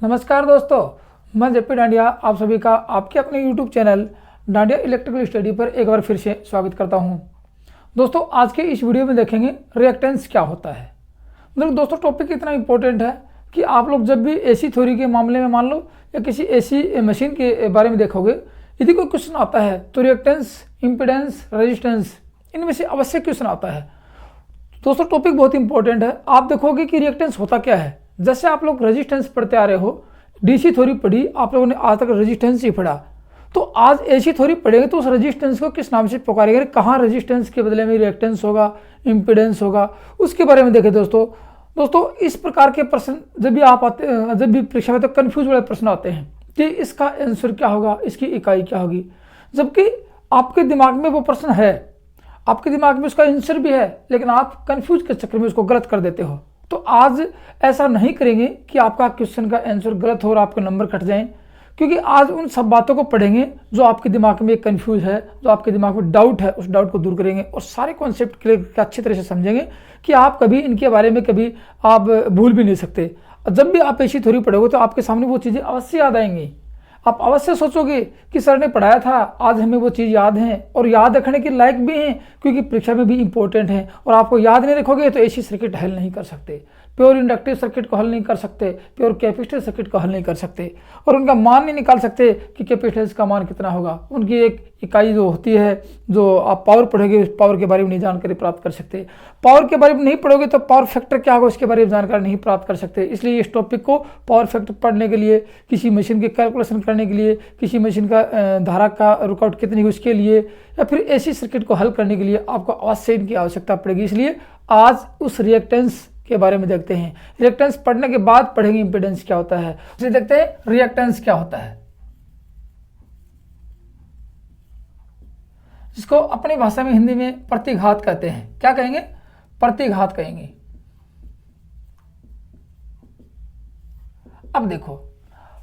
नमस्कार दोस्तों, मैं जेपी डांडिया आप सभी का आपके अपने YouTube channel dandiya electrical study पर एक बार फिर से स्वागत करता हूं। दोस्तों, आज के इस वीडियो में देखेंगे रिएक्टेंस क्या होता है। मतलब दोस्तों, टॉपिक इतना इंपॉर्टेंट है कि आप लोग जब भी एसी थ्योरी के मामले में मान लो या किसी एसी मशीन के बारे में देखोगे, यदि कोई क्वेश्चन आता है तो रिएक्टेंस, इम्पीडेंस, रेजिस्टेंस, इनमें से अवश्य क्वेश्चन आता है। दोस्तों, टॉपिक बहुत इंपॉर्टेंट है। आप देखोगे कि रिएक्टेंस होता क्या है। जैसे आप लोग रेजिस्टेंस पढ़ते आ रहे हो, डीसी थ्योरी पढ़ी, आप लोगों ने आज तक रेजिस्टेंस ही पढ़ा, तो आज एसी थ्योरी पढ़ेंगे तो उस रेजिस्टेंस को किस नाम से पुकारेंगे, कहाँ रेजिस्टेंस के बदले में रिएक्टेंस होगा, इम्पीडेंस होगा, उसके बारे में देखें। दोस्तों इस प्रकार के प्रश्न जब भी परीक्षा में तो कन्फ्यूज वाले प्रश्न आते हैं कि इसका आंसर क्या होगा, इसकी इकाई क्या होगी, जबकि आपके दिमाग में वो प्रश्न है, आपके दिमाग में उसका आंसर भी है, लेकिन आप कंफ्यूज के चक्कर में उसको गलत कर देते हो। तो आज ऐसा नहीं करेंगे कि आपका क्वेश्चन का आंसर गलत हो और आपके नंबर कट जाएं, क्योंकि आज उन सब बातों को पढ़ेंगे जो आपके दिमाग में कंफ्यूज है, जो आपके दिमाग में डाउट है, उस डाउट को दूर करेंगे और सारे कॉन्सेप्ट क्लियर अच्छी तरह से समझेंगे कि आप कभी इनके बारे में कभी आप भूल भी नहीं सकते। जब भी आप ऐसी थ्योरी पढ़ोगे तो आपके सामने वो चीज़ें अवश्य याद आएंगी। आप अवश्य सोचोगे कि सर ने पढ़ाया था, आज हमें वो चीज़ याद है और याद रखने के लायक भी हैं, क्योंकि परीक्षा में भी इंपॉर्टेंट है। और आपको याद नहीं रखोगे तो एसी सर्किट हल नहीं कर सकते, प्योर इंडक्टिव सर्किट को हल नहीं कर सकते, प्योर कैपेसिटर सर्किट को हल नहीं कर सकते, और उनका मान नहीं निकाल सकते कि कैपेसिटेंस का मान कितना होगा। उनकी एक इकाई जो होती है, जो आप पावर पढ़ोगे, उस पावर के बारे में नहीं जानकारी प्राप्त कर सकते। पावर के बारे में नहीं पढ़ोगे तो पावर फैक्टर क्या होगा उसके बारे में जानकारी नहीं प्राप्त कर सकते। इसलिए इस टॉपिक को पावर फैक्टर पढ़ने के लिए, किसी मशीन के कैलकुलेशन करने के लिए, किसी मशीन का धारा का रुकावट कितनी है उसके लिए, या फिर एसी सर्किट को हल करने के लिए आपको अवश्य इनकी आवश्यकता पड़ेगी। इसलिए आज उस रिएक्टेंस के बारे में देखते हैं। रिएक्टेंस पढ़ने के बाद पढ़ेंगे इंपीडेंस क्या होता है। इसलिए देखते हैं रिएक्टेंस क्या होता है, जिसको अपनी भाषा में हिंदी में प्रतिघात कहते हैं। क्या कहेंगे? प्रतिघात कहेंगे। अब देखो,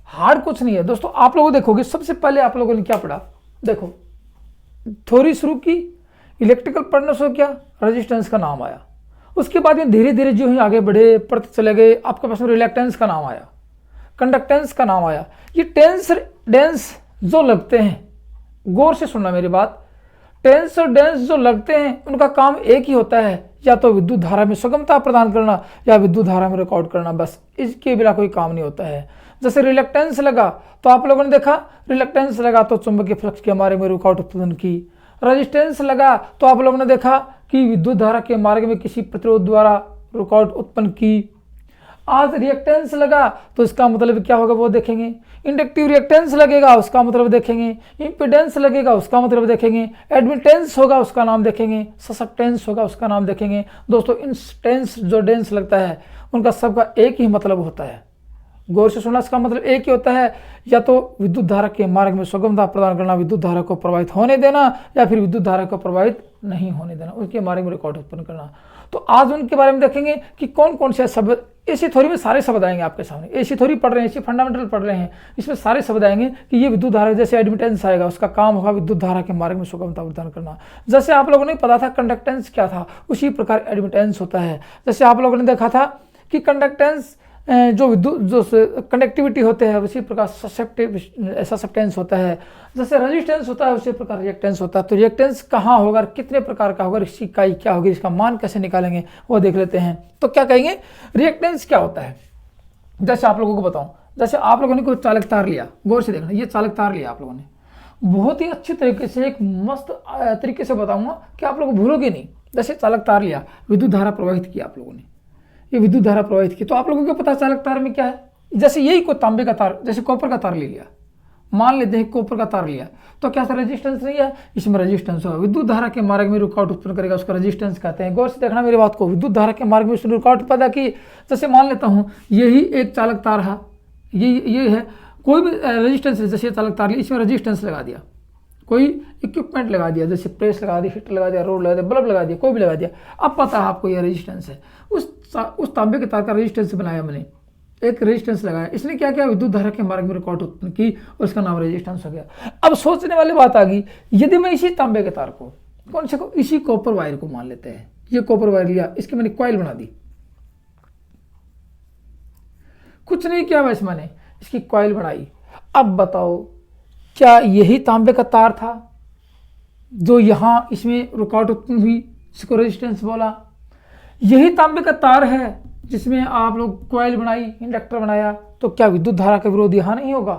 हार्ड कुछ नहीं है दोस्तों। आप लोगों देखोगे, सबसे पहले आप लोगों ने क्या पढ़ा, देखो थ्योरी शुरू की, इलेक्ट्रिकल पढ़ना शुरू किया, रेजिस्टेंस का नाम आया। उसके बाद में धीरे धीरे जो ही आगे बढ़े, पढ़ते चले गए, आपके पास में रिएक्टेंस का नाम आया, कंडक्टेंस का नाम आया। ये टेंस डेंस जो लगते हैं, गौर से सुनना मेरी बात, टेंस और डेंस जो लगते हैं उनका काम एक ही होता है, या तो विद्युत धारा में सुगमता प्रदान करना या विद्युत धारा में रिकॉर्ड करना, बस इसके बिना कोई काम नहीं होता है। जैसे रिलक्टेंस लगा तो आप लोगों ने देखा, रिलक्टेंस लगा तो चुंबकीय फ्लक्स के मार्ग में रुकावट उत्पन्न की। रेजिस्टेंस लगा तो आप लोगों ने देखा कि विद्युत धारा के मार्ग में किसी प्रतिरोध द्वारा रुकावट उत्पन्न की। आज रिएक्टेंस लगा तो इसका मतलब क्या होगा वो देखेंगे। इंडक्टिव रिएक्टेंस लगेगा उसका मतलब देखेंगे। इंपीडेंस लगेगा उसका मतलब देखेंगे। एडमिटेंस होगा उसका नाम देखेंगे। ससेप्टेंस होगा उसका नाम देखेंगे। दोस्तों, इन टेंस जो डेंस लगता है उनका सबका एक ही मतलब होता है। गौर से सुनना, इसका मतलब एक ही होता है, या तो विद्युत धारा के मार्ग में सुगमता प्रदान करना, विद्युत धारा को प्रभावित होने देना, या फिर विद्युत धारा को प्रभावित नहीं होने देना, उसके मार्ग में रिकॉर्ड उत्पन्न करना। तो आज उनके बारे में देखेंगे कि कौन कौन से शब्द, एसी थ्योरी में सारे शब्द आएंगे आपके सामने। एसी थ्योरी पढ़ रहे हैं, एसी फंडामेंटल पढ़ रहे हैं, इसमें सारे शब्द आएंगे कि ये विद्युत धारा, जैसे एडमिटेंस आएगा उसका काम होगा विद्युत धारा के मार्ग में सुगमता प्रदान करना। जैसे आप लोगों ने पता था कंडक्टेंस क्या था, उसी प्रकार एडमिटेंस होता है। जैसे आप लोगों ने देखा था कि कंडक्टेंस जो विद्युत जो कंडक्टिविटी होते हैं, उसी प्रकार ससेप्टेंस होता है। जैसे रेजिस्टेंस होता है उसी प्रकार रिएक्टेंस होता है। तो रिएक्टेंस कहाँ होगा, कितने प्रकार का होगा, इसकी इकाई क्या होगी, इसका मान कैसे निकालेंगे वो देख लेते हैं। तो क्या कहेंगे, रिएक्टेंस क्या होता है। जैसे आप लोगों को बताऊं, जैसे आप लोगों ने कोई चालक तार लिया, गौर से देखना, ये चालक तार लिया आप लोगों ने, बहुत ही अच्छी तरीके से, एक मस्त तरीके से बताऊंगा कि आप लोग भूलोगे नहीं। जैसे चालक तार लिया, विद्युत धारा प्रवाहित किया आप लोगों ने, ये विद्युत धारा प्रवाहित की, तो आप लोगों को पता चालक तार में क्या है। जैसे यही कोई तांबे का तार, जैसे कॉपर का तार ले लिया, मान लेते हैं कॉपर का तार लिया, तो क्या रेजिस्टेंस नहीं है, इसमें रेजिस्टेंस होगा। विद्युत धारा के मार्ग में रुकावट उत्पन्न करेगा, उसका रेजिस्टेंस कहते हैं। गौर से देखना मेरी बात को, विद्युत धारा के मार्ग में उसने रुकावट पैदा की। जैसे मान लेता हूँ यही एक चालक तार है, ये है, कोई भी रेजिस्टेंस, जैसे चालक तार लिया, इसमें रेजिस्टेंस लगा दिया, कोई इक्विपमेंट लगा दिया, जैसे प्रेस लगा दी, हीटर लगा दिया, रोड लगा दिया, बल्ब लगा दिया, कोई भी लगा दिया, अब पता है आपको यह रेजिस्टेंस है। उस तांबे के तार का रेजिस्टेंस बनाया मैंने, एक रेजिस्टेंस लगाया, इसने क्या किया, विद्युत धारा के मार्ग में रिकॉर्ड उत्पन्न की और उसका नाम रेजिस्टेंस हो गया। अब सोचने वाली बात आ गई, यदि मैं इसी तांबे के तार को, कौन से को, इसी कॉपर वायर को मान लेते हैं, ये कॉपर वायर लिया, इसकी मैंने कॉइल बना दी, कुछ नहीं किया वैसे मैंने, इसकी कॉइल बनाई। अब बताओ क्या यही तांबे का तार था जो यहाँ इसमें रुकावट उत्पन्न हुई, जिसको रेजिस्टेंस बोला? यही तांबे का तार है जिसमें आप लोग कॉइल बनाई, इंडक्टर बनाया, तो क्या विद्युत धारा का विरोध यहाँ नहीं होगा?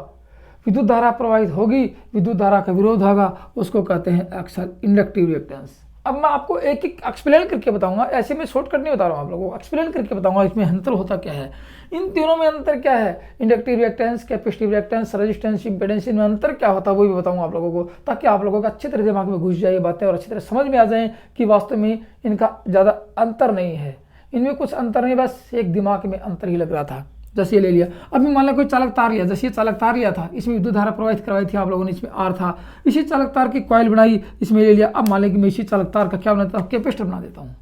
विद्युत धारा प्रवाहित होगी, विद्युत धारा का विरोध होगा, उसको कहते हैं अक्सर इंडक्टिव रिएक्टेंस। अब मैं आपको एक एक एक्सप्लेन करके बताऊंगा, ऐसे में शॉर्टकट नहीं बता रहा हूँ आप लोगों को, एक्सप्लेन करके बताऊंगा इसमें अंतर होता क्या है, इन तीनों में अंतर क्या है, inductive reactance, capacitive reactance, resistance, impedance, इनमें अंतर क्या होता है वो भी बताऊंगा आप लोगों को, ताकि आप लोगों का अच्छी तरह दिमाग में घुस जाए बातें और अच्छी तरह समझ में आ जाए कि वास्तव में इनका ज़्यादा अंतर नहीं है, इनमें कुछ अंतर नहीं, बस एक दिमाग में अंतर ही लग रहा था। जैसे ये ले लिया, अभी मान लो कोई चालक तार लिया, जैसे ये चालक तार लिया था, इसमें विद्युत धारा प्रवाहित करवाई थी आप लोगों ने, इसमें आर था, इसी चालक तार की कॉइल बनाई, इसमें ले लिया। अब मान लें कि मैं इसी चालक तार का क्या बनाता हूँ, कैपेसिटर बना देता हूँ,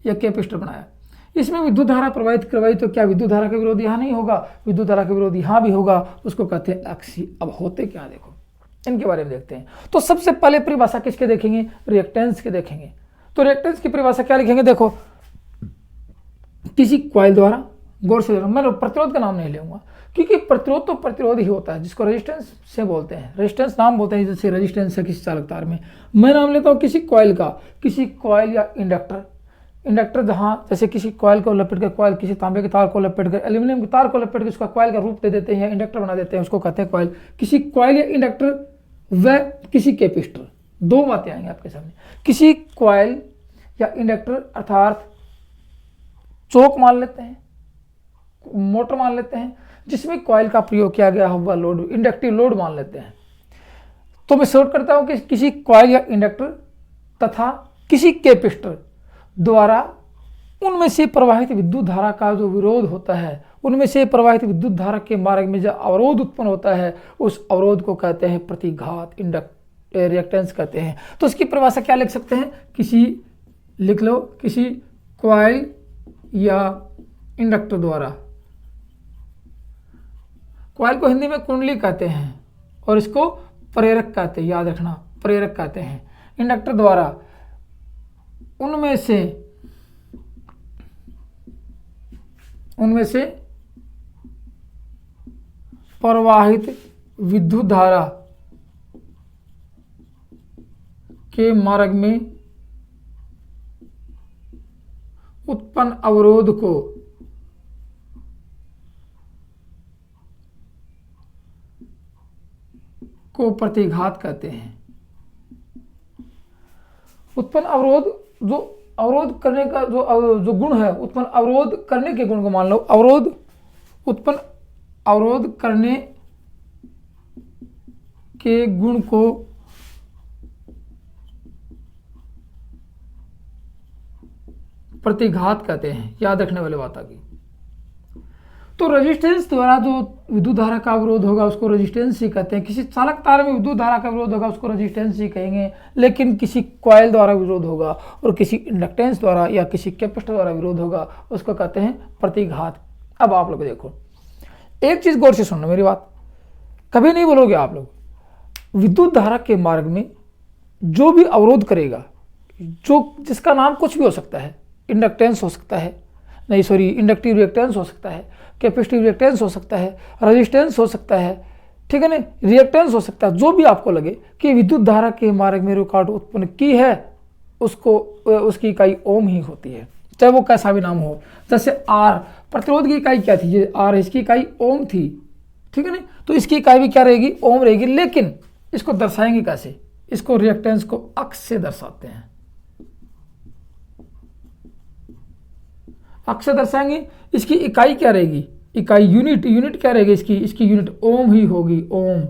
या कैपेसिटर बनाया, इसमें विद्युत धारा प्रवाहित करवाई, तो क्या विद्युत धारा का विरोध यहाँ नहीं होगा? विद्युत धारा का विरोध यहाँ भी होगा, उसको कहते हैं अक्षी। अब होते क्या देखो, इनके बारे में देखते हैं। तो सबसे पहले परिभाषा किसके देखेंगे? रिएक्टेंस के देखेंगे। तो रिएक्टेंस की परिभाषा क्या लिखेंगे? देखो, किसी कॉइल द्वारा, गौर से मैं प्रतिरोध का नाम नहीं लूंगा, क्योंकि प्रतिरोध तो प्रतिरोध ही होता है, जिसको रेजिस्टेंस से बोलते हैं, रेजिस्टेंस नाम बोलते हैं, जैसे रेजिस्टेंस है किसी चालक तार में। मैं नाम लेता हूँ किसी कॉइल का, किसी कॉइल या इंडक्टर, इंडक्टर जहाँ जैसे किसी कॉइल को लपेट कर, कॉइल किसी तांबे के तार को लपेट कर, एल्यूमिनियम के तार को लपेट कर उसका कॉइल का रूप दे देते हैं, इंडक्टर बना देते हैं, उसको कहते हैं कॉइल। किसी कॉइल या इंडक्टर व किसी कैपेसिटर, दो बातें आएंगी आपके सामने। किसी कॉइल या इंडक्टर अर्थात चौक मान लेते हैं, मोटर मान लेते हैं, जिसमें कॉइल का प्रयोग किया गया हुआ लोड, इंडक्टिव लोड मान लेते हैं। तो मैं शॉर्ट करता हूं कि किसी कॉइल या इंडक्टर तथा किसी कैपेसिटर द्वारा उनमें से प्रवाहित विद्युत धारा का जो विरोध होता है, उनमें से प्रवाहित विद्युत धारा के मार्ग में जो अवरोध उत्पन्न होता है, उस अवरोध को कहते हैं प्रतिघात, रिएक्टेंस कहते हैं। तो इसकी परिभाषा क्या लिख सकते हैं? किसी, लिख लो, किसी कॉइल या इंडक्टर द्वारा, कॉइल को हिंदी में कुंडली कहते हैं और इसको प्रेरक कहते हैं, याद रखना, प्रेरक कहते हैं। इंडक्टर द्वारा उनमें से प्रवाहित विद्युत धारा के मार्ग में उत्पन्न अवरोध को प्रतिघात कहते हैं। उत्पन्न अवरोध, जो अवरोध करने का जो गुण है, उत्पन्न अवरोध करने के गुण को मान लो, अवरोध, उत्पन्न अवरोध करने के गुण को प्रतिघात कहते हैं, याद रखने वाली बात आ गई। तो रेजिस्टेंस द्वारा जो विद्युत धारा का विरोध होगा उसको रेजिस्टेंस ही कहते हैं। किसी चालक तार में विद्युत धारा का विरोध होगा उसको रेजिस्टेंस ही कहेंगे। लेकिन किसी कॉइल द्वारा विरोध होगा और किसी इंडक्टेंस द्वारा या किसी कैपेसिटर द्वारा विरोध होगा उसको कहते हैं प्रतिघात। अब आप लोग देखो, एक चीज गौर से सुनना मेरी बात, कभी नहीं बोलोगे आप लोग, विद्युत धारा के मार्ग में जो भी अवरोध करेगा, जो जिसका नाम कुछ भी हो सकता है, इंडक्टेंस हो सकता है, नहीं सॉरी इंडक्टिव रिएक्टेंस हो सकता है, कैपेसिटिव रिएक्टेंस हो सकता है, रेजिस्टेंस हो सकता है, ठीक है ना, रिएक्टेंस हो सकता है, जो भी आपको लगे कि विद्युत धारा के मार्ग में रुकावट उत्पन्न की है, उसको उसकी इकाई ओम ही होती है, चाहे वो कैसा भी नाम हो। जैसे आर, प्रतिरोध की इकाई क्या थी, ये आर, इसकी इकाई ओम थी, ठीक है ना, तो इसकी इकाई भी क्या रहेगी, ओम रहेगी। लेकिन इसको दर्शाएंगे कैसे, इसको रिएक्टेंस को अक्ष से दर्शाते हैं, अक्ष से दर्शाएंगे। इसकी इकाई क्या रहेगी, इकाई यूनिट क्या रहेगी, इसकी यूनिट ओम ही होगी, ओम।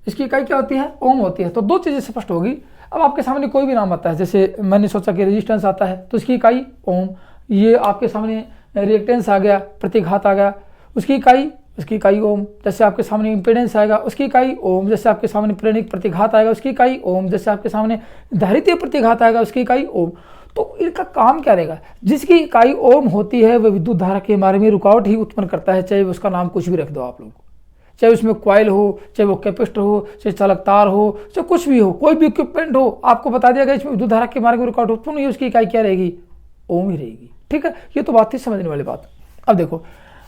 इसकी इकाई क्या होती है, ओम होती है। तो दो चीजें स्पष्ट होगी। अब आपके सामने कोई भी नाम आता है, जैसे मैंने सोचा कि रेजिस्टेंस आता है तो इसकी इकाई ओम, ये आपके सामने रिएक्टेंस आ गया, प्रतिघात आ गया, उसकी इकाई ओम। जैसे आपके सामने इंपेडेंस आएगा उसकी इकाई ओम, जैसे आपके सामने प्रेरणिक प्रतिघात आएगा उसकी इकाई ओम, जैसे आपके सामने धारितीय प्रतिघात आएगा उसकी इकाई ओम। तो इनका काम क्या रहेगा, जिसकी इकाई ओम होती है वह विद्युत धारा के मार्ग में रुकावट ही उत्पन्न करता है, चाहे उसका नाम कुछ भी रख दो आप लोग, चाहे उसमें कॉइल हो, चाहे वो कैपेसिटर हो, चाहे चालक तार हो, चाहे कुछ भी हो, कोई भी इक्विपमेंट हो, आपको बता दिया गया इसमें विद्युत धारा के मार्ग में रुकावट उत्पन्न हुई, उसकी इकाई क्या रहेगी, ओम ही रहेगी। ठीक है, ये तो बात थी समझने वाली बात। अब देखो,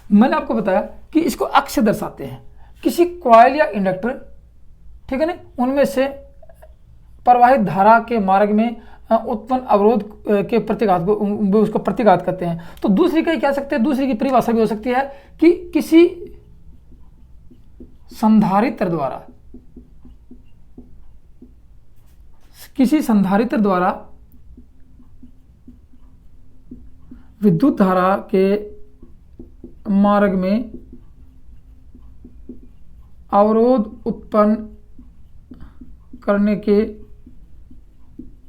मैंने आपको बताया कि इसको अक्ष से दर्शाते हैं। किसी कॉइल या इंडक्टर, ठीक है ना, उनमें से प्रवाहित धारा के मार्ग में उत्पन्न अवरोध के प्रतिघात को, उसको प्रतिघात करते हैं। तो दूसरी कहीं कह सकते हैं, दूसरी की परिभाषा भी हो सकती है कि किसी संधारित्र द्वारा विद्युत धारा के मार्ग में अवरोध उत्पन्न करने के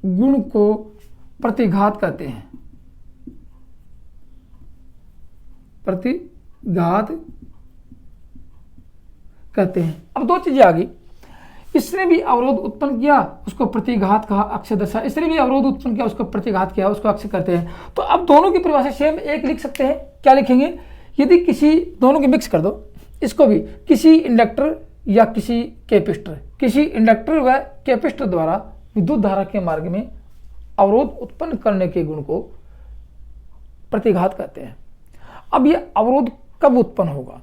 गुण को प्रतिघात कहते हैं। प्रतिघात कहते हैं। अब दो चीजें आ गई, इसने भी अवरोध उत्पन्न किया, उसको प्रतिघात कहा, अक्ष दर्शा। इसने भी अवरोध उत्पन्न किया, उसको प्रतिघात किया, उसको अक्ष करते हैं। तो अब दोनों की परिभाषा सेम एक लिख सकते हैं। क्या लिखेंगे? यदि किसी, दोनों की मिक्स कर दो, इसको भी किसी इंडक्टर या किसी कैपेसिटर, किसी इंडक्टर व कैपेसिटर द्वारा विद्युत धारा के मार्ग में अवरोध उत्पन्न करने के गुण को प्रतिघात कहते हैं। अब ये अवरोध कब उत्पन्न होगा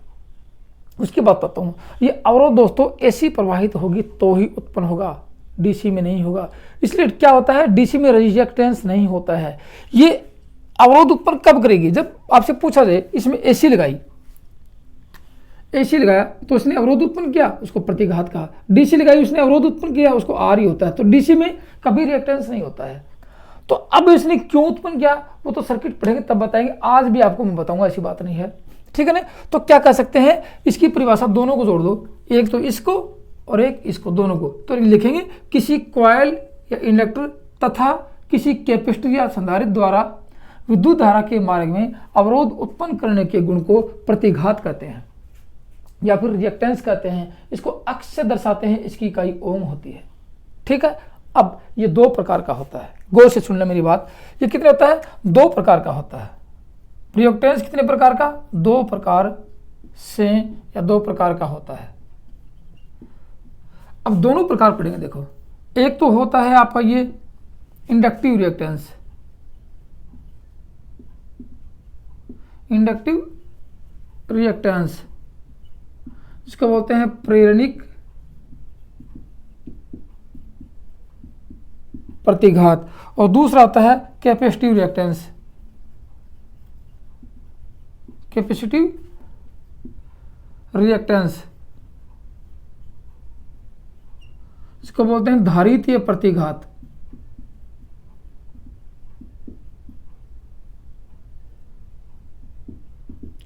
उसकी बात करता हूँ। ये अवरोध दोस्तों एसी प्रवाहित होगी तो ही उत्पन्न होगा, डीसी में नहीं होगा। इसलिए क्या होता है, डीसी में रेजिस्टेंस नहीं होता है। ये अवरोध उत्पन्न कब करेगी? जब आपसे पूछा जाए इसमें एसी लगाई, एसी लगाया तो उसने अवरोध उत्पन्न किया, उसको प्रतिघात कहा। डीसी लगाई, उसने अवरोध उत्पन्न किया, उसको आर ही होता है। तो डीसी में कभी रिएक्टेंस नहीं होता है। तो अब इसने क्यों उत्पन्न किया वो तो सर्किट पढ़ेंगे तब बताएंगे, आज भी आपको मैं बताऊंगा, ऐसी बात नहीं है। ठीक है ना? तो क्या कह सकते हैं, इसकी परिभाषा दोनों को जोड़ दो, एक तो इसको और एक इसको, दोनों को। तो लिखेंगे किसी कॉइल या इंडक्टर तथा किसी कैपेसिटर या संधारित्र द्वारा विद्युत धारा के मार्ग में अवरोध उत्पन्न करने के गुण को प्रतिघात कहते हैं या फिर रिएक्टेंस कहते हैं। इसको अक्ष से दर्शाते हैं, इसकी इकाई ओम होती है। ठीक है, अब ये दो प्रकार का होता है, गौर से सुन ले मेरी बात। ये कितने होता है? दो प्रकार का होता है। रिएक्टेंस कितने प्रकार का? दो प्रकार से या दो प्रकार का होता है। अब दोनों प्रकार पढ़ेंगे। देखो, एक तो होता है आपका ये इंडक्टिव रिएक्टेंस, इंडक्टिव रिएक्टेंस इसको बोलते हैं प्रेरणिक प्रतिघात। और दूसरा होता है कैपेसिटिव रिएक्टेंस, कैपेसिटिव रिएक्टेंस इसको बोलते हैं धारितीय प्रतिघात।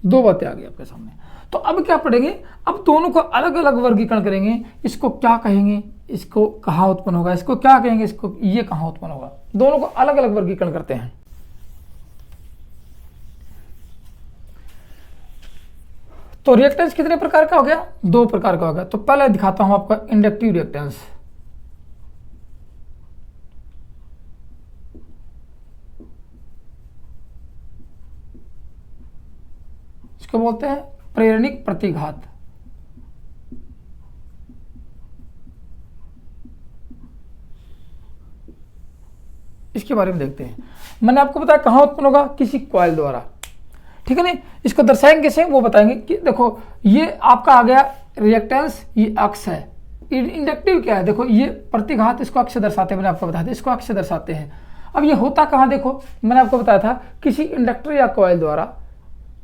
दो बातें आ गई आपके सामने। तो अब क्या पढ़ेंगे, अब दोनों को अलग अलग वर्गीकरण करेंगे। इसको क्या कहेंगे, इसको कहाँ उत्पन्न होगा, इसको क्या कहेंगे, इसको ये कहाँ उत्पन्न होगा। दोनों को अलग अलग वर्गीकरण करते हैं। तो रिएक्टेंस कितने प्रकार का हो गया? दो प्रकार का हो गया। तो पहले दिखाता हूं आपको इंडक्टिव रिएक्टेंस। इसको बोलते हैं प्रेरणिक प्रतिघात। इसके बारे में देखते हैं। मैंने आपको बताया कहां उत्पन्न होगा, किसी कॉइल द्वारा। ठीक है ना? इसको दर्शाएंगे कैसे वो बताएंगे कि देखो ये आपका आ गया रिएक्टेंस, ये अक्ष है। इंडक्टिव क्या है? देखो ये प्रतिघात, इसको अक्ष दर्शाते हैं, मैंने आपको बताया था, इसको अक्ष दर्शाते हैं। अब ये होता कहाँ, देखो मैंने आपको बताया था किसी इंडक्टर या कॉइल द्वारा,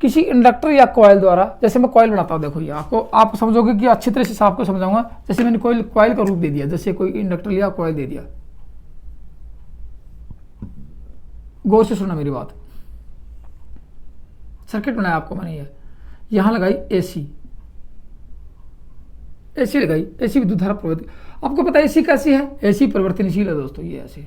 किसी इंडक्टर या कॉइल द्वारा। जैसे मैं कॉइल बनाता हूँ, देखो ये आपको, आप समझोगे कि अच्छी तरह से आपको समझाऊंगा। जैसे मैंने कॉइल का रूप दे दिया, जैसे कोई इंडक्टर लिया, कॉइल दे दिया। गौर से सुनना मेरी बात। सर्किट बनाया आपको मैंने, ये यहां लगाई एसी, एसी लगाई, एसी विद्युत धारा प्रवाहित। आपको पता है एसी कैसी है? एसी परिवर्तनशील है दोस्तों। ये ऐसे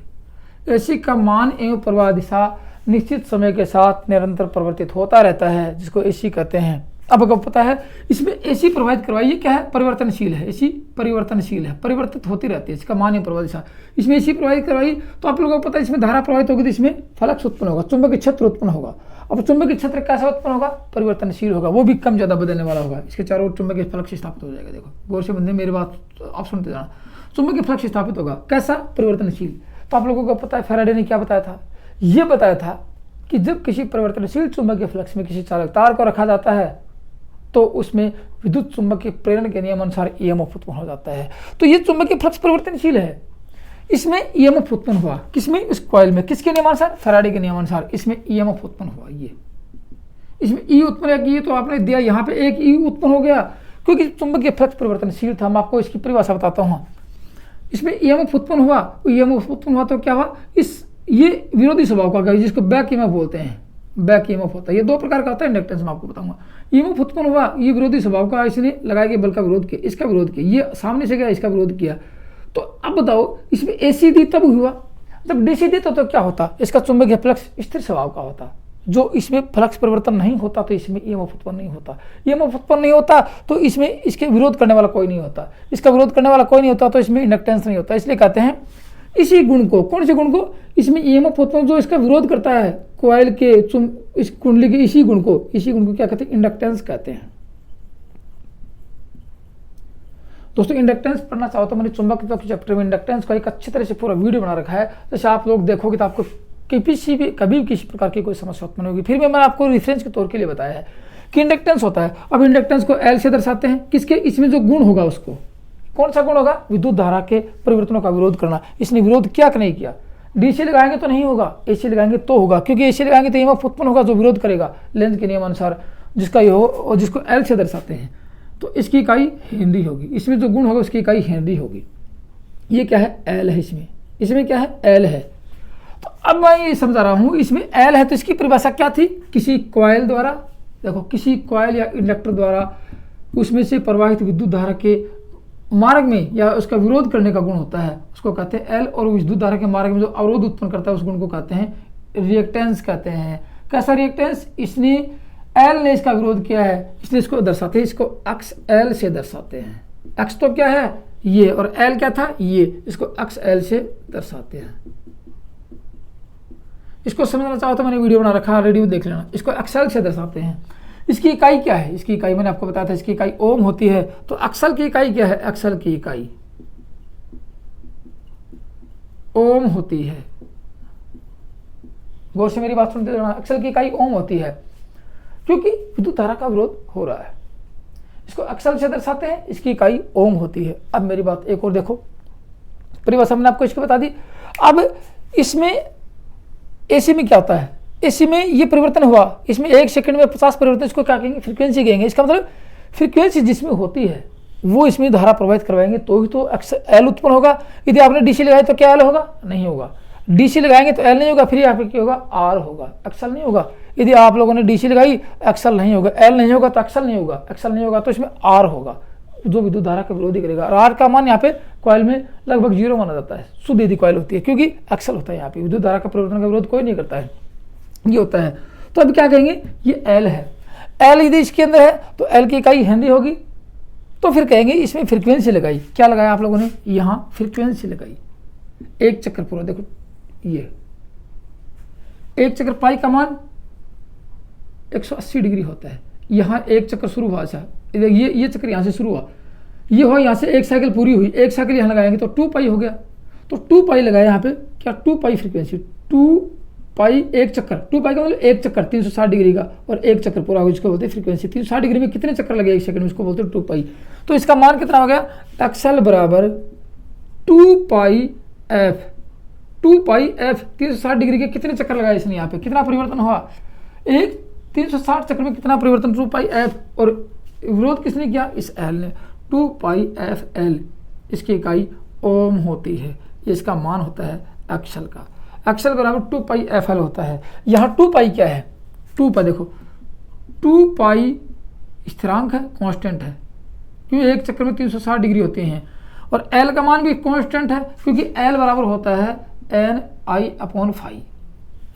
एसी का मान एवं प्रवाह दिशा निश्चित समय के साथ निरंतर परिवर्तित होता रहता है, जिसको एसी कहते हैं। अब आपको पता है इसमें एसी प्रवाहित करवाइए, क्या है? परिवर्तनशील है। एसी परिवर्तनशील है, परिवर्तित होती रहती है, इसका मान एवं प्रवाह दिशा। इसमें एसी प्रवाहित करवाई तो आप लोगों को पता है इसमें धारा प्रवाहित होगी तो इसमें फ्लक्स उत्पन्न होगा, चुंबकीय क्षेत्र उत्पन्न होगा। अब चुंबकीय क्षेत्र कैसा उत्पन्न होगा? परिवर्तनशील होगा, वो भी कम ज्यादा बदलने वाला होगा। इसके चारों ओर चुंबकीय फ्लक्स स्थापित हो जाएगा। देखो गौर से बंदे मेरी बात आप सुनते जाना। चुंबकीय फ्लक्स स्थापित होगा, कैसा? परिवर्तनशील। तो आप लोगों को पता है फैराडे ने क्या बताया था? ये बताया था कि जब किसी परिवर्तनशील चुंबकीय फ्लक्स में किसी चालक तार को रखा जाता है तो उसमें विद्युत चुंबकीय प्रेरण के नियम अनुसार ईएमएफ उत्पन्न हो जाता है। तो ये चुंबकीय फ्लक्स परिवर्तनशील है, इसमें ईएमएफ उत्पन्न हुआ किसमें, इस कॉइल में, किसके नियमानुसार, फैराडे के नियमानुसार इसमें ईएमएफ उत्पन्न हुआ। ये इसमें ई उत्पन्न है, ये तो आपने दिया यहाँ पे एक ई उत्पन्न हो गया क्योंकि चुंबकीय फ्लक्स परिवर्तनशील था। मैं आपको इसकी परिभाषा बताता हूँ। इसमें ईएमएफ उत्पन्न हुआ, ईएमएफ उत्पन्न हुआ तो क्या हुआ, ये विरोधी स्वभाव का जिसको बैक ईएमएफ बोलते हैं, बैक ईएमएफ होता है। ये दो प्रकार का होता है इंडक्टेंस, मैं आपको बताऊंगा। ईएमएफ उत्पन्न हुआ, ये विरोधी स्वभाव का, इसने लगाए गए बल का विरोध किया, इसका विरोध किया, ये सामने से गया, इसका विरोध किया। तो अब बताओ इसमें एसी दी तब हुआ, जब डीसी दी तो क्या होता, इसका चुंबकीय फ्लक्स स्थिर स्वभाव का होता। जो इसमें फ्लक्स परिवर्तन नहीं होता तो इसमें ईएमएफ उत्पन्न नहीं होता। ईएमएफ उत्पन्न नहीं होता तो इसमें इसके विरोध करने वाला कोई नहीं होता, इसका विरोध करने वाला कोई नहीं होता तो इसमें इंडक्टेंस नहीं होता। इसलिए कहते हैं इसी गुण को, कौन से गुण को, इसमें ईएमएफ उत्पन्न जो इसका विरोध करता है कॉइल के इस कुंडली के, इसी गुण को क्या कहते हैं, इंडक्टेंस कहते हैं। दोस्तों इंडक्टेंस पढ़ना चाहो तो मैंने चुंबकत्व के चैप्टर में इंडक्टेंस का एक अच्छी तरह से पूरा वीडियो बना रखा है। जैसे आप लोग देखोगे तो आपको कभी किसी प्रकार की कोई समस्या उत्पन्न होगी। फिर भी मैंने आपको रेफरेंस के तौर के लिए बताया है कि इंडक्टेंस होता है। अब इंडक्टेंस को एल से दर्शाते हैं, किसके, इसमें जो गुण होगा उसको, कौन सा गुण होगा, विद्युत धारा के परिवर्तनों का विरोध करना। इसने विरोध क्या नहीं किया, डीसी लगाएंगे तो नहीं होगा, एसी लगाएंगे तो होगा, क्योंकि एसी लगाएंगे तो ईएमएफ उत्पन्न होगा जो विरोध करेगा लेंज के नियम अनुसार, जिसका ये हो और जिसको एल से दर्शाते हैं। तो इसकी इकाई हेनरी होगी, इसमें जो गुण होगा उसकी इकाई हेनरी होगी। ये क्या है, एल है, इसमें क्या है, एल है। तो अब मैं ये समझा रहा हूँ, इसमें एल है तो इसकी परिभाषा क्या थी, किसी कॉइल द्वारा, देखो किसी कॉइल या इंडक्टर द्वारा उसमें से प्रवाहित विद्युत धारा के मार्ग में या उसका विरोध करने का गुण होता है, उसको कहते हैं एल। और विद्युत धारा के मार्ग में जो अवरोध उत्पन्न करता है उस गुण को कहते हैं रिएक्टेंस कहते हैं। कैसा रिएक्टेंस, इसने एल ने इसका विरोध किया है, इसलिए इसको दर्शाते हैं, इसको एक्स एल से दर्शाते हैं। एक्स तो क्या है ये, और एल क्या था ये, इसको एक्स एल से दर्शाते हैं। इसको समझना चाहो तो मैंने वीडियो बना रखा है, रेडियो देख लेना। इसको एक्सल से दर्शाते हैं। इसकी इकाई क्या है, इसकी इकाई मैंने आपको बताया था, इसकी इकाई ओम होती है। तो एक्सल की इकाई क्या है, एक्सल की इकाई ओम होती है। गौर से मेरी बात सुनते रहना, एक्सल की इकाई ओम होती है क्योंकि विद्युत धारा का विरोध हो रहा है। इसको एक्सल से दर्शाते हैं, इसकी इकाई ओम होती है। अब मेरी बात एक और देखो, परिभाषा मैंने आपको इसकी बता दी। अब इसमें एसी में क्या होता है, एसी में ये परिवर्तन हुआ, इसमें 1 सेकंड में 50 परिवर्तन, इसको क्या कहेंगे, फ्रीक्वेंसी कहेंगे। इसका मतलब फ्रीक्वेंसी जिसमें होती है वो इसमें धारा प्रवाहित करवाएंगे तो ही तो एल उत्पन्न होगा। यदि आपने डीसी लगाया तो क्या एल होगा, नहीं होगा। डीसी लगाएंगे तो एल नहीं होगा, फिर यहाँ पे क्या होगा, आर होगा, एक्सल नहीं होगा। यदि आप लोगों ने डीसी लगाई, एक्सल नहीं होगा, एल नहीं होगा तो एक्सल नहीं होगा, एक्सल नहीं होगा तो इसमें आर होगा जो विद्युत धारा का विरोधी करेगा। और आर का मान यहाँ पे कॉइल में लगभग 0 माना जाता है, शुद्ध यदि कॉइल होती है, क्योंकि एक्सल होता है यहाँ पे, विद्युत धारा का परिवर्तन का विरोध कोई नहीं करता है, ये होता है। तो अब क्या कहेंगे, ये एल है। एल यदि इसके अंदर है तो एल की इकाई हेनरी होगी। तो फिर कहेंगे इसमें फ्रीक्वेंसी लगाई, क्या लगाया आप लोगों ने, यहाँ फ्रीक्वेंसी लगाई, एक चक्कर पूरा, देखो ये एक चक्कर पाई का मान 180 डिग्री होता है। यहाँ एक चक्कर शुरू हुआ, अच्छा ये चक्कर यहाँ से शुरू हुआ, ये हुआ यहाँ से एक साइकिल पूरी हुई, एक साइकिल यहाँ लगाएंगे तो 2 पाई हो गया। तो 2 पाई लगाया यहाँ पे, क्या 2 पाई फ्रीक्वेंसी, 2 पाई एक चक्कर, 2 पाई का मतलब एक चक्कर 360 डिग्री का, और एक चक्कर पूरा हो जिसको बोलते हैं फ्रीक्वेंसी। 360 डिग्री में कितने चक्कर लगे एक सेकंड में, इसको बोलते हैं 2 पाई। तो इसका मान कितना हो गया, एक्सएल बराबर 2 पाई एफ। 2 पाई एफ 360 डिग्री के कितने चक्कर लगाए इसने, यहाँ पे कितना परिवर्तन हुआ, एक 360 चक्कर में कितना परिवर्तन, 2 पाई एफ। और विरोध किसने किया, इस एल ने, 2 पाई एफ एल, इसकी इकाई ओम होती है। इसका मान होता है एक्सल का, एक्सल बराबर 2 पाई एफ एल होता है। यहाँ 2 पाई क्या है, 2 पाई देखो, 2 पाई स्थिरांक है, कांस्टेंट है, क्योंकि एक चक्कर में 360 डिग्री होते हैं। और एल का मान भी कांस्टेंट है क्योंकि एल बराबर होता है एन आई अपॉन फाई,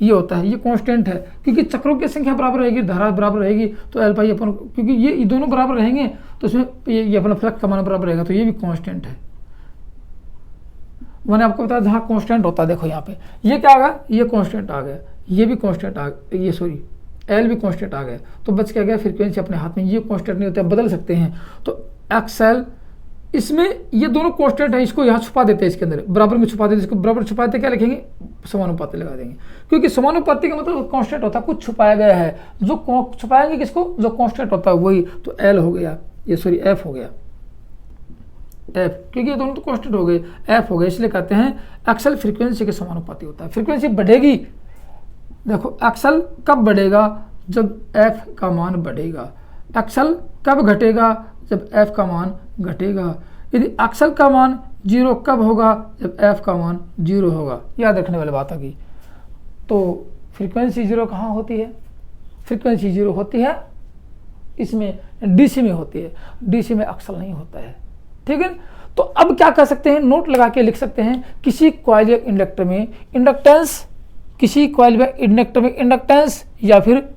ये होता है, ये कांस्टेंट है क्योंकि चक्रों की संख्या बराबर रहेगी, धारा बराबर रहेगी, तो एल पाई अपन, क्योंकि ये दोनों बराबर रहेंगे तो इसमें ये अपना फ्लक्स का मान बराबर रहेगा, तो ये भी कांस्टेंट है। मैंने आपको बताया जहाँ कांस्टेंट होता है, देखो यहाँ पे ये क्या आ गया, ये कांस्टेंट आ गया, ये भी कांस्टेंट आ गया, ये सॉरी एल भी कांस्टेंट आ गया, तो बच क्या गया फ्रीक्वेंसी अपने हाथ में। ये कांस्टेंट नहीं होते, बदल सकते हैं। तो एक्सएल, इसमें ये दोनों कांस्टेंट है, इसको यहाँ छुपा देते हैं, इसके अंदर बराबर में छुपा देते हैं, इसको बराबर छुपा देते, क्या लिखेंगे समानुपाती लगा देंगे, क्योंकि समानुपाती का मतलब कांस्टेंट होता है, कुछ छुपाया गया है, जो छुपाएंगे किसको, जो कांस्टेंट होता है वही, तो एल हो गया, ये सॉरी एफ हो गया, एफ, क्योंकि ये दोनों तो कांस्टेंट हो गए, एफ हो गए, इसलिए कहते हैं एक्सल फ्रीक्वेंसी के समानुपाती होता है। फ्रीक्वेंसी बढ़ेगी, देखो एक्सल कब बढ़ेगा, जब एफ का मान बढ़ेगा, एक्सल कब घटेगा, जब एफ का मान घटेगा। यदि एक्सल का मान 0 कब होगा, जब एफ का मान 0 होगा, याद रखने वाली बात होगी। तो फ्रीक्वेंसी 0 कहाँ होती है, फ्रीक्वेंसी 0 होती है इसमें डीसी में होती है, डीसी में एक्सल नहीं होता है, ठीक है। तो अब क्या कर सकते हैं, नोट लगा के लिख सकते हैं, किसी कॉइल या इंडक्टर में इंडक्टेंस, किसी कॉइल में इंडक्टर में इंडक्टेंस या फिर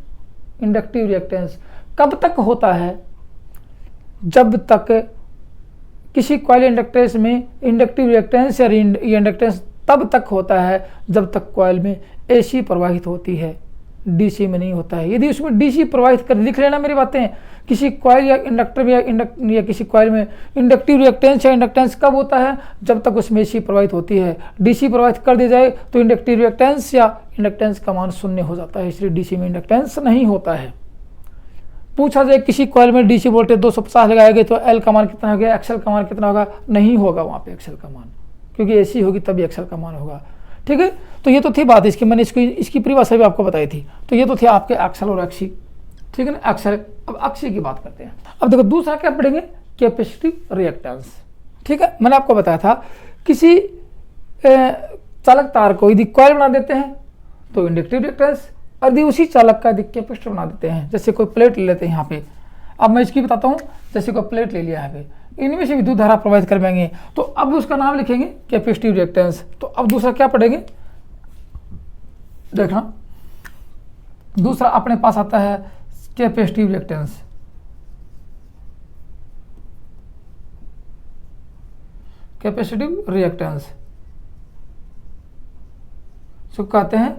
इंडक्टिव रिएक्टेंस कब तक होता है, जब तक किसी कॉइल इंडक्टेंस में इंडक्टिव रिएक्टेंस या इंडक्टेंस तब तक होता है जब तक कॉइल में एसी प्रवाहित होती है, डीसी में नहीं होता है। यदि उसमें डीसी प्रवाहित कर, लिख लेना मेरी बातें, किसी कॉइल या इंडक्टर में या किसी कॉइल में इंडक्टिव रिएक्टेंस या इंडक्टेंस कब होता है, जब तक उसमें एसी प्रवाहित होती है। डीसी प्रवाहित कर दी जाए तो इंडक्टिव रिएक्टेंस या इंडक्टेंस का मान 0 हो जाता है, इसलिए डीसी में इंडक्टेंस नहीं होता है। पूछा जाए किसी कॉइल में डीसी वोल्टेज 250 लगाए गए तो एल का मान कितना हो गया, एक्सएल का मान कितना होगा, नहीं होगा वहाँ पे एक्सएल का मान, क्योंकि एसी होगी तभी एक्सएल का मान होगा, ठीक है। तो ये तो थी बात इसकी, मैंने इसकी परिभाषा भी आपको बताई थी। तो ये तो थे आपके एक्सएल और एक्सी, ठीक है ना, एक्सएल। अब एक्सी की बात करते हैं। अब देखो दूसरा क्या पढ़ेंगे, कैपेसिटिव रिएक्टेंस, ठीक है। मैंने आपको बताया था किसी चालक तार को यदि कॉइल बना देते हैं तो इंडक्टिव रिएक्टेंस, यदि उसी चालक का यदि कैपेसिटर बना देते हैं, जैसे कोई प्लेट ले लेते हैं यहाँ पे, अब मैं इसकी बताता हूँ, जैसे कोई प्लेट ले लिया यहाँ पे, इनमें से विद्युत धारा प्रवाहित कर पाएंगे, तो अब उसका नाम लिखेंगे कैपेसिटिव रिएक्टेंस। तो अब दूसरा क्या पढ़ेंगे, देखना दूसरा अपने पास आता है कैपेसिटिव रिएक्टेंस। कैपेसिटिव रिएक्टेंस जो कहते हैं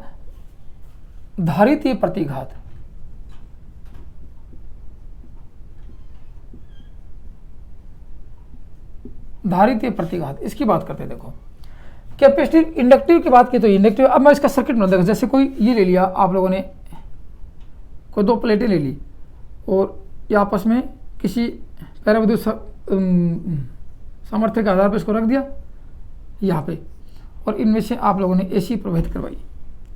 धारितीय प्रतिघात, धारितीय प्रतिघात, इसकी बात करते हैं। देखो कैपेसिटिव, इंडक्टिव की बात की तो इंडक्टिव, अब मैं इसका सर्किट बना, देखो जैसे कोई ये ले लिया आप लोगों ने, कोई 2 प्लेटें ले ली और ये आपस में किसी पैराविद्युत सामर्थ्य के आधार पर इसको रख दिया यहाँ पे, और इनमें से आप लोगों ने एसी प्रवाहित करवाई,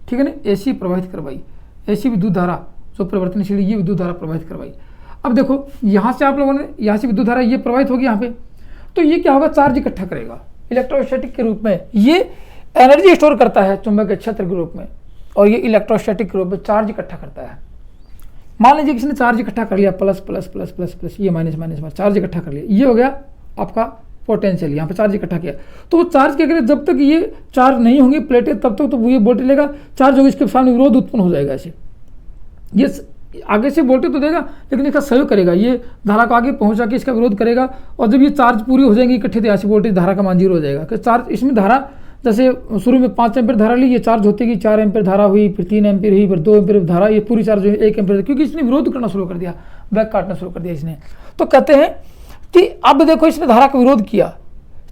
ठीक है ना, एसी प्रवाहित करवाई, एसी विद्युत धारा जो परिवर्तनशील ये विद्युत धारा प्रवाहित करवाई। अब देखो यहाँ से आप लोगों ने, यहाँ से विद्युत धारा ये प्रवाहित होगी यहाँ पे, तो ये क्या होगा, चार्ज इकट्ठा करेगा इलेक्ट्रोस्टैटिक के रूप में, ये एनर्जी स्टोर करता है चुंबकीय क्षेत्र के रूप में, और ये इलेक्ट्रोस्टैटिक के रूप में चार्ज इकट्ठा करता है। मान लीजिए किसी ने चार्ज इकट्ठा कर लिया, plus plus plus plus plus, ये माइनस माइनस माइनस, चार्ज इकट्ठा कर लिया, ये हो गया आपका पोटेंशियल, यहाँ पे चार्ज इकट्ठा किया। तो वो चार्ज क्या करें, जब तक ये चार्ज नहीं होंगी प्लेटें तब तक तो ये वोल्टेज लेगा, चार्ज होगी इसके सामने विरोध उत्पन्न हो जाएगा, ऐसे ये आगे से वोल्टेज तो देगा लेकिन इसका सहयोग करेगा, ये धारा को आगे पहुंचा के इसका विरोध करेगा, और जब ये चार्ज पूरी हो जाएंगी इकट्ठे, तो यहाँ से वोल्टेज धारा का मान 0 हो जाएगा। कि चार्ज इसमें धारा, जैसे शुरू में 5 एम्पीयर धारा ली, ये चार्ज होती गई, 4 एम्पीयर धारा हुई, फिर 3 एम्पीयर हुई, फिर 2 एम्पीयर धारा, ये पूरी चार्ज हुई 1 एम्पीयर, क्योंकि इसने विरोध करना शुरू कर दिया, बैक काटना शुरू कर दिया इसने। तो कहते हैं कि अब देखो इसने धारा का विरोध किया,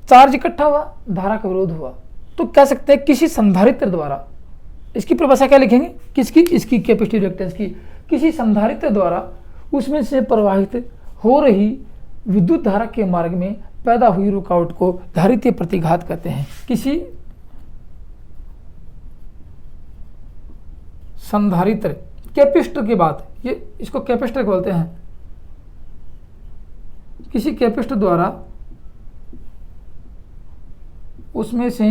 चार्ज इकट्ठा हुआ, धारा का विरोध हुआ, तो कह सकते हैं किसी संधारित्र द्वारा, इसकी परिभाषा क्या लिखेंगे, किसकी, इसकी कैपेसिटिव रिएक्टेंस की, किसी संधारित्र द्वारा उसमें से प्रवाहित हो रही विद्युत धारा के मार्ग में पैदा हुई रुकावट को धारितीय प्रतिघात कहते हैं। किसी संधारित्र, कैपेसिटर की बात, ये इसको कैपेसिटर बोलते हैं, किसी कैपेसिटर द्वारा उसमें से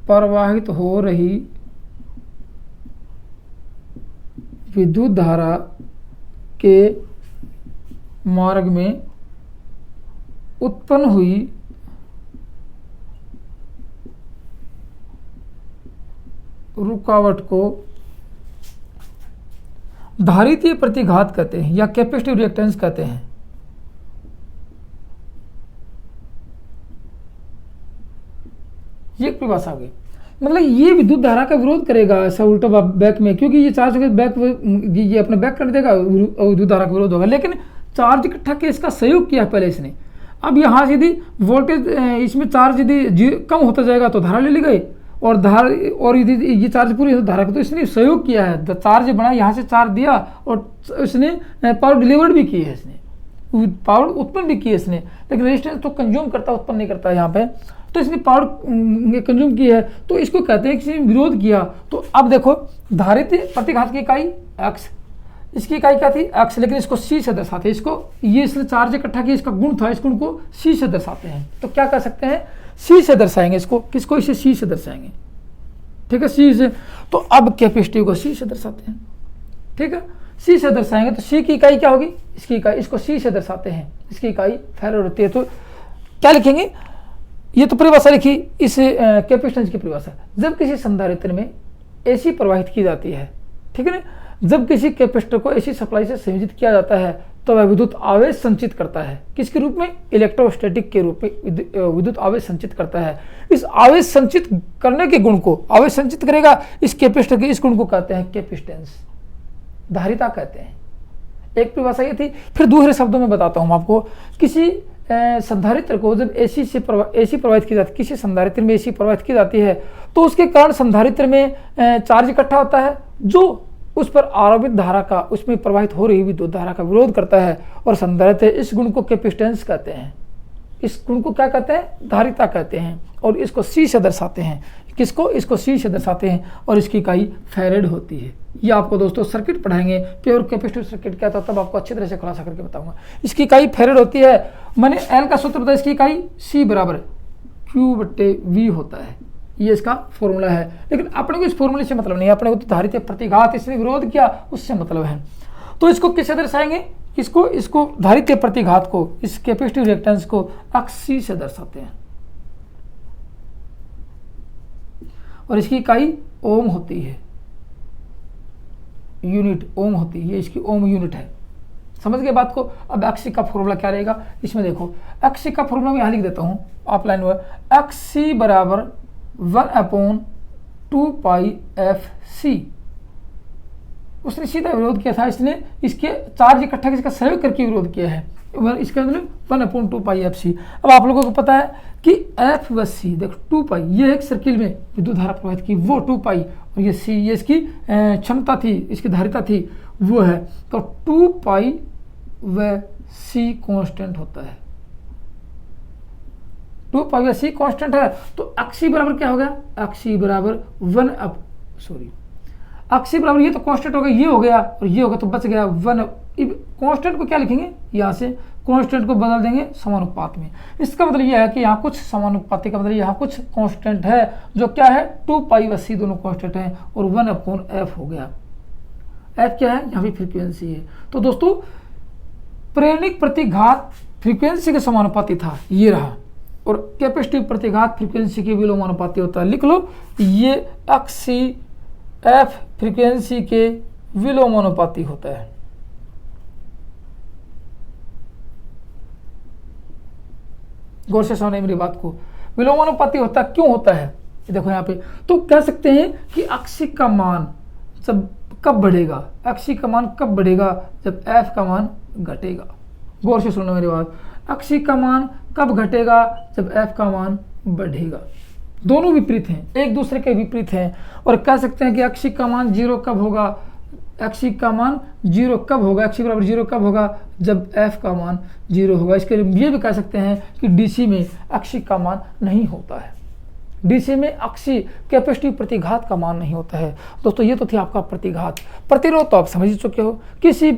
प्रवाहित हो रही विद्युत धारा के मार्ग में उत्पन्न हुई रुकावट को धारितीय प्रतिघात कहते हैं या कैपेसिटिव रिएक्टेंस कहते हैं। ये परिभाषा आ गई, मतलब ये विद्युत धारा का विरोध करेगा ऐसा उल्टा बैक में, क्योंकि ये चार्ज बैक, ये अपने बैक कर देगा और विद्युत धारा का विरोध होगा, लेकिन चार्ज इकट्ठा के इसका सहयोग किया पहले इसने, अब यहाँ से यदि वोल्टेज इसमें चार्ज यदि कम होता जाएगा तो धारा ले ली गई, और यदि ये चार्ज पूरी तो धारा को, तो इसने सहयोग किया है, चार्ज बना, यहाँ से चार्ज दिया और इसने पावर डिलीवर्ड भी की है, इसने पावर उत्पन्न भी की है इसने, लेकिन रेजिस्टेंस तो कंज्यूम करता, उत्पन्न नहीं करता यहाँ पे, तो इसने पावर कंज्यूम की है, तो इसको कहते हैं कि विरोध किया। तो अब देखो धारित प्रतिघात की इकाई एक्स, इसकी इकाई क्या थी एक्स, लेकिन इसको सी से दर्शाते हैं, इसको ये इसने चार्ज इकट्ठा किया, इसका गुण था, इस गुण को सी से दर्शाते हैं। तो क्या कर सकते हैं, सी से दर्शाएंगे इसको, किसको, इसे सी से दर्शाएंगे, ठीक है, सी से। तो अब कैपेसिटी को सी से दर्शाते हैं, ठीक है, सी से दर्शाएंगे, तो सी की इकाई क्या होगी, इसकी इकाई, इसको सी से दर्शाते हैं, इसकी इकाई फैराड होती है। तो क्या लिखेंगे, ये तो परिभाषा लिखी इस कैपेसिटेंस की परिभाषा, जब किसी संधारित्र में एसी प्रवाहित की जाती है, ठीक है ना, जब किसी कैपेसिटर को एसी सप्लाई से संयोजित किया जाता है तो वह विद्युत आवेश संचित करता है, किसके रूप में, इलेक्ट्रोस्टैटिक के रूप में विद्युत आवेश संचित करता है। इस आवेश संचित करने के गुण को, आवेश संचित करेगा इस कैपेसिटर के, इस गुण को कहते हैं कैपेसिटेंस, धारिता कहते हैं। एक परिभाषा ये थी, फिर दूसरे शब्दों में बताता हूं आपको। किसी संधारित्र को जब एसी प्रवाहित की जाती, किसी संधारित्र में एसी प्रवाहित की जाती है तो उसके कारण संधारित्र में चार्ज इकट्ठा होता है, जो उस पर आरोपित धारा का, उसमें प्रवाहित हो रही विद्युत धारा का विरोध करता है, और संधारित्र, इस गुण को कैपेसिटेंस कहते हैं, इस गुण को क्या कहते हैं, धारिता कहते हैं, और इसको सी से दर्शाते हैं, किसको, इसको सी से दर्शाते हैं, और इसकी इकाई फैरेड होती है। ये आपको दोस्तों सर्किट पढ़ाएंगे, प्योर कैपेसिटिव सर्किट क्या था, तब आपको अच्छी तरह से खुलासा करके बताऊंगा। इसकी इकाई फैरेड होती है, मैंने एल का सूत्र बताया, इसकी इकाई सी बराबर Q/V होता है, ये इसका फॉर्मूला है। लेकिन अपने को इस फॉर्मूले से मतलब नहीं है, अपने को तो धारित प्रतिघात, इसने विरोध किया, उससे मतलब है। तो इसको किससे दर्शाएंगे, इसको धारित प्रतिघात को, इस कैपेसिटिव रिएक्टेंस को अक्ष सी से दर्शाते हैं, और इसकी इकाई ओम होती है, यूनिट ओम होती है, ये इसकी ओम यूनिट है। समझ गए बात को। अब एक्स का फॉर्मूला क्या रहेगा, इसमें देखो एक्स का फॉर्मूला मैं यहाँ लिख देता हूँ आप लाइन में, एक्स सी बराबर 1/2πfc। उसने सीधा विरोध किया था, इसने इसके चार्ज इकट्ठा इसका सहयोग करके विरोध किया है, इसका मतलब 1/2πfc। अब आप लोगों को पता है कि एफ व सी, देखो 2π, ये एक सर्किल में विद्युत धारा प्रवाहित की, वो 2π, और ये सी, ये इसकी क्षमता थी, इसकी धारिता थी, वो है। तो 2π व सी कांस्टेंट होता है, 2π व सी कांस्टेंट है। तो अक्सी बराबर क्या हो गया, अक्सी बराबर अक्सी बराबर, ये तो कांस्टेंट हो गया, ये हो गया और ये हो गया, तो बच गया 1। कांस्टेंट को क्या लिखेंगे, यहाँ से कांस्टेंट को बदल देंगे समानुपात में। इसका मतलब यह है कि यहाँ कुछ समानुपाती का मतलब यहाँ कुछ कांस्टेंट है, जो क्या है 2π व सी दोनों कांस्टेंट हैं, और 1/f हो गया। f क्या है, यहाँ भी फ्रीक्वेंसी है। तो दोस्तों प्रेरणिक प्रतिघात फ्रीक्वेंसी के समानुपाती था, ये रहा, और कैपेसिटिव प्रतिघात फ्रीक्वेंसी के विलोमानुपाती होता है। लिख लो, ये अक्सी एफ फ्रीक्वेंसी के विलोमानुपाती होता है। गौर से सुनिए मेरी बात को, विलोमानुपाती होता क्यों होता है, देखो यहाँ पे। तो कह सकते हैं कि अक्सी का मान जब कब बढ़ेगा, अक्सी का मान कब बढ़ेगा, जब एफ का मान घटेगा। गौर से सुनो मेरी बात, अक्सी का मान कब घटेगा, जब एफ का मान बढ़ेगा। दोनों विपरीत हैं, एक दूसरे के विपरीत हैं, और कह सकते हैं कि अक्सी का मान 0 कब होगा, अक्सी का मान 0 कब होगा, अक्सी बराबर 0 कब होगा, जब एफ का मान 0 होगा। इसके लिए ये भी कह सकते हैं कि डीसी में अक्सी का मान नहीं होता है, डीसी में अक्सी कैपेसिटिव प्रतिघात का मान नहीं होता है। दोस्तों ये तो थी आपका प्रतिघात। प्रतिरोध तो आप समझ चुके हो, किसी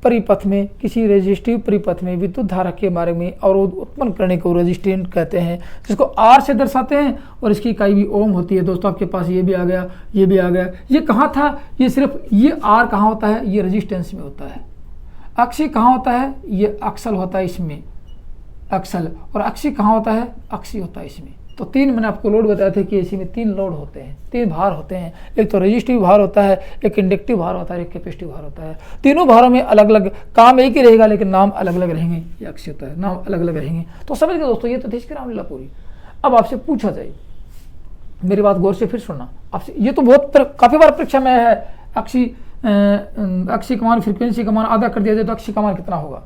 परिपथ में, किसी रेजिस्टिव परिपथ में विद्युत धारा के बारे में अवरोध उत्पन्न करने को रेजिस्टेंट कहते हैं, जिसको आर से दर्शाते हैं, और इसकी इकाई भी ओम होती है। दोस्तों आपके पास ये भी आ गया, ये भी आ गया। ये कहाँ था, ये सिर्फ ये आर कहाँ होता है, ये रेजिस्टेंस में होता है। अक्सी कहाँ होता है, ये अक्सल होता है इसमें, अक्सल। और अक्सी कहाँ होता है, अक्सी होता है इसमें। तो 3 मैंने आपको लोड बताया था कि एसी में 3 लोड होते हैं, 3 भार होते हैं। एक तो रेजिस्टिव भार होता है, एक इंडक्टिव भार होता है, एक कैपेसिटिव भार होता है। तीनों भारों में अलग अलग काम एक ही रहेगा, लेकिन नाम अलग अलग रहेंगे। ये अक्सी होता है, नाम अलग अलग रहेंगे। तो समझ गए दोस्तों, ये तो थी इसकी रामलीला पूरी। अब आपसे पूछा जाए, मेरी बात गौर से फिर सुनना आपसे, ये तो बहुत काफ़ी बार परीक्षा में है, अक्सी का मान फ्रीक्वेंसी का मान आधा कर दिया जाए तो अक्सी का मान कितना होगा।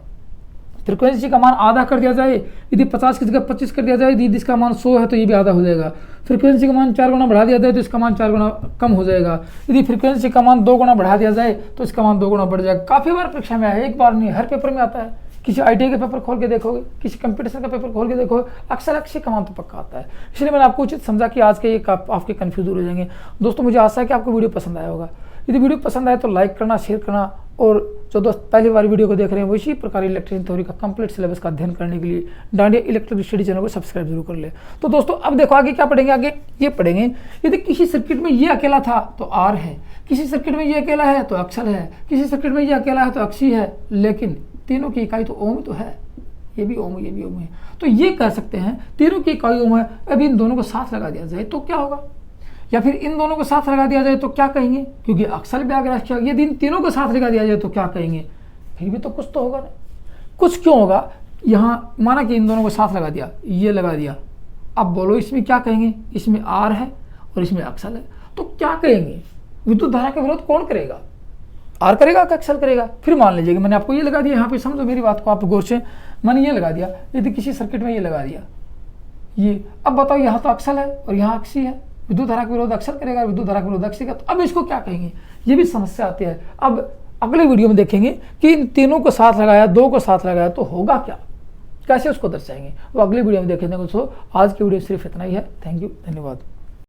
फ्रीक्वेंसी का मान आधा कर दिया जाए, यदि 50 की जगह 25 कर दिया जाए, यदि इसका मान 100 है तो ये भी आधा हो जाएगा। फ्रीक्वेंसी का मान 4 गुना बढ़ा दिया जाए तो इसका मान 4 गुना कम हो जाएगा। यदि फ्रीक्वेंसी का मान 2 गुना बढ़ा दिया जाए तो इसका मान 2 गुना बढ़ जाएगा। काफ़ी बार परीक्षा में आया, एक बार नहीं, हर पेपर में आता है। किसी ITI का पेपर खोल के देखोगे, किसी कंपटीशन का पेपर खोल के देखोगे, अक्सर अक्सर का मान तो पक्का आता है। इसलिए मैंने आपको उचित समझा कि आज के आपके कन्फ्यूज दूर हो जाएंगे। दोस्तों मुझे आशा है कि आपको वीडियो पसंद आया होगा। यदि वीडियो पसंद आए तो लाइक करना, शेयर करना, और जो दोस्त पहली बार वीडियो को देख रहे हैं वो इसी प्रकार इलेक्ट्रिकल थ्योरी का कंप्लीट सिलेबस का अध्ययन करने के लिए डांडिया इलेक्ट्रिकल स्टडी चैनल को सब्सक्राइब जरूर कर ले। तो दोस्तों अब देखो आगे क्या पढ़ेंगे, आगे ये पढ़ेंगे यदि किसी सर्किट में ये अकेला था तो R है, किसी सर्किट में ये अकेला है तो अक्सर है, किसी सर्किट में ये अकेला है तो अक्सी है, लेकिन तीनों की इकाई तो ओम तो है, ये भी ओम, ये भी ओम है। तो ये कह सकते हैं तीनों की इकाई ओम है। अभी इन दोनों को साथ लगा दिया जाए तो क्या होगा, या फिर इन दोनों को साथ लगा दिया जाए तो क्या कहेंगे, क्योंकि अक्सर भी आगे रखा, यदि इन तीनों को साथ लगा दिया जाए तो क्या कहेंगे, फिर भी तो कुछ तो होगा ना, कुछ क्यों होगा। यहाँ माना कि इन दोनों को साथ लगा दिया, ये लगा दिया, अब बोलो इसमें क्या कहेंगे, इसमें R है और इसमें अक्सर है, तो क्या कहेंगे, विद्युत धारा का विरोध कौन करेगा, R करेगा कि अक्सर करेगा। फिर मान लीजिएगा मैंने आपको ये लगा दिया, यहाँ पे समझो मेरी बात को आप गौर से, मैंने ये लगा दिया, यदि किसी सर्किट में ये लगा दिया ये, अब बताओ यहाँ तो अक्सर है और यहाँ अक्सी है, विद्युत धारा का विरोध अक्सर करेगा, विद्युत धारा का विरोध अक्सी का, तो अब इसको क्या कहेंगे, ये भी समस्या आती है। अब अगले वीडियो में देखेंगे कि इन तीनों को साथ लगाया, दो को साथ लगाया तो होगा क्या, कैसे उसको दर्शाएंगे, वो अगले वीडियो में देखेंगे। दोस्तों आज की वीडियो सिर्फ इतना ही है। थैंक यू, धन्यवाद।